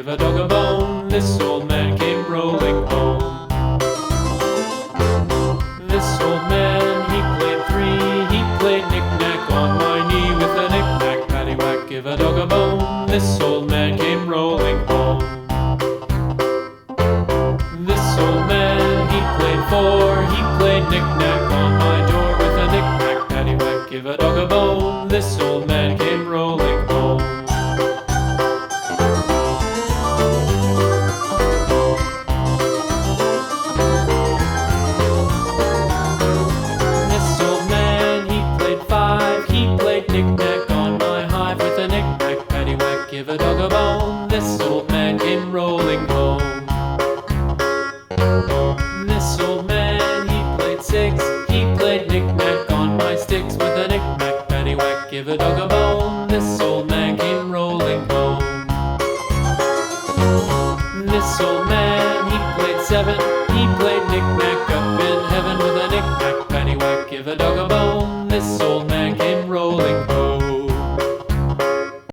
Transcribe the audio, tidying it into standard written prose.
give a dog a bone. This old man came rolling home. This old man, he played three. He played knick-knack on my knee with a knick-knack, paddywhack, give a dog a bone. This old man came rolling home. This old man, he played four. He played knick-knack on my door with a knick-knack, paddywhack, give a dog a bone. This old man came rolling home. This old man, he played five. He played knick-knack on my hive with a knick-knack, paddywhack, give a dog a bone. This old man came rolling home. This old man, he played six. He played knick-knack on my sticks with a knick-knack, paddywhack, give a dog a bone. This old man came rolling home. This old man, he played seven. He played knick-knack up in